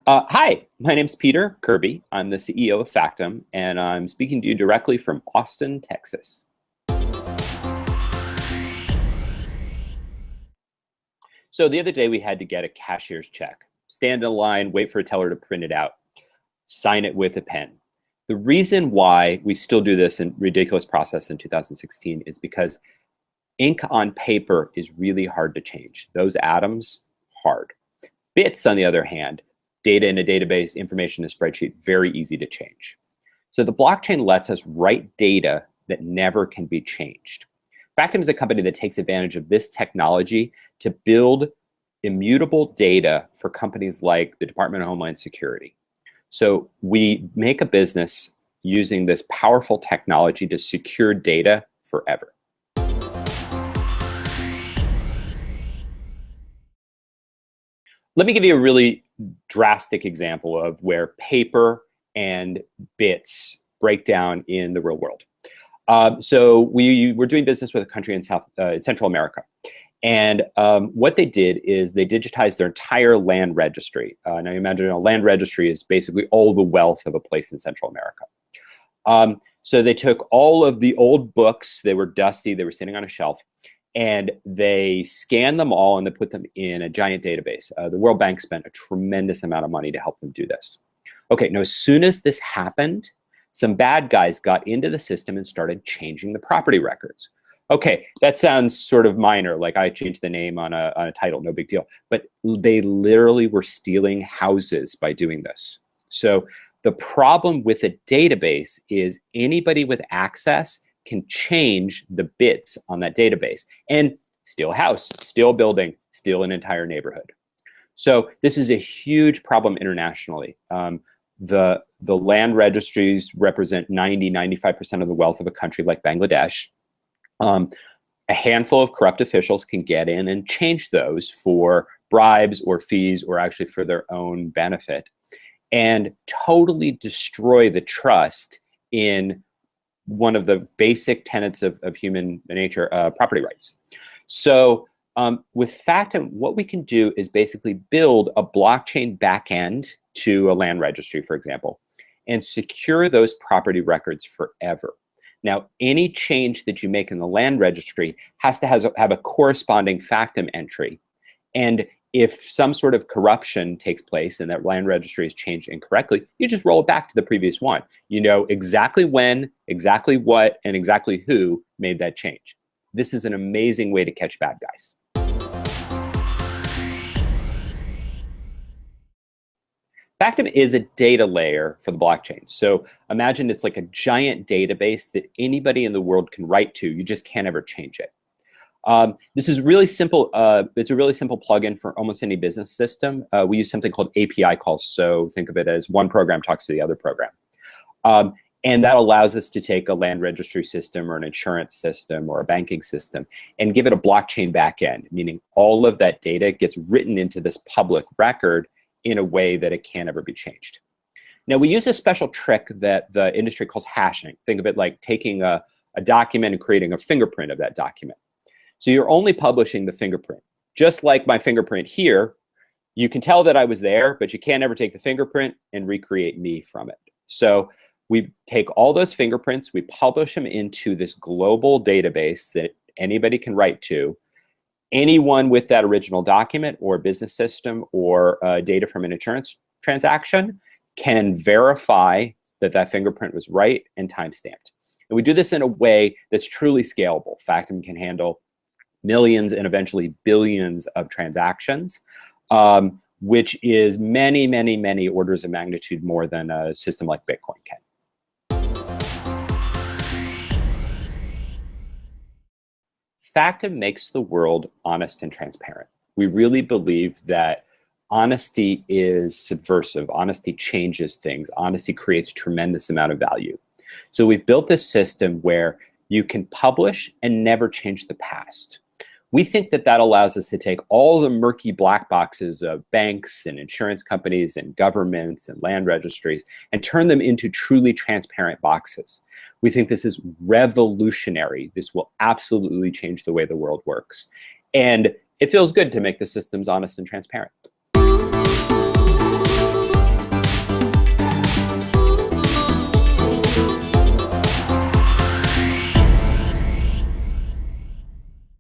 Hi, my name's Peter Kirby. I'm the CEO of Factom, and I'm speaking to you directly from Austin, Texas. So the other day we had to get a cashier's check, stand in line, wait for a teller to print it out, sign it with a pen. The reason why we still do this in ridiculous process in 2016 is because ink on paper is really hard to change. Those atoms, hard. Bits, on the other hand, data in a database, information in a spreadsheet, very easy to change. So the blockchain lets us write data that never can be changed. Factom is a company that takes advantage of this technology to build immutable data for companies like the Department of Homeland Security. So we make a business using this powerful technology to secure data forever. Let me give you a really drastic example of where paper and bits break down in the real world. So we were doing business with a country in Central America. And what they did is they digitized their entire land registry. Now you imagine a land registry is basically all the wealth of a place in Central America. So they took all of the old books, they were dusty, they were sitting on a shelf, and they scanned them all and they put them in a giant database. The World Bank spent a tremendous amount of money to help them do this. Okay, now as soon as this happened, some bad guys got into the system and started changing the property records. Okay, that sounds sort of minor, like I changed the name on a title, no big deal. But they literally were stealing houses by doing this. So the problem with a database is anybody with access can change the bits on that database and steal a house, steal a building, steal an entire neighborhood. So this is a huge problem internationally. The land registries represent 95% of the wealth of a country like Bangladesh. A handful of corrupt officials can get in and change those for bribes or fees or actually for their own benefit and totally destroy the trust in one of the basic tenets of human nature, property rights. So with Factom, what we can do is basically build a blockchain backend to a land registry, for example, and secure those property records forever. Now, any change that you make in the land registry has to have a corresponding Factom entry. And if some sort of corruption takes place and that land registry is changed incorrectly, you just roll it back to the previous one. You know exactly when, exactly what, and exactly who made that change. This is an amazing way to catch bad guys. Factom is a data layer for the blockchain. So imagine it's like a giant database that anybody in the world can write to. You just can't ever change it. This is really simple. It's a really simple plugin for almost any business system. We use something called API calls. So think of it as one program talks to the other program. And that allows us to take a land registry system or an insurance system or a banking system and give it a blockchain backend, meaning all of that data gets written into this public record in a way that it can't ever be changed. Now, we use a special trick that the industry calls hashing. Think of it like taking a document and creating a fingerprint of that document. So you're only publishing the fingerprint. Just like my fingerprint here, you can tell that I was there, but you can't ever take the fingerprint and recreate me from it. So we take all those fingerprints, we publish them into this global database that anybody can write to. Anyone with that original document or business system or data from an insurance transaction can verify that that fingerprint was right and time-stamped. And we do this in a way that's truly scalable. Factom can handle millions and eventually billions of transactions, which is many, many, many orders of magnitude more than a system like Bitcoin can. Factom makes the world honest and transparent. We really believe that honesty is subversive. Honesty changes things. Honesty creates a tremendous amount of value. So we've built this system where you can publish and never change the past. We think that that allows us to take all the murky black boxes of banks and insurance companies and governments and land registries and turn them into truly transparent boxes. We think this is revolutionary. This will absolutely change the way the world works. And it feels good to make the systems honest and transparent.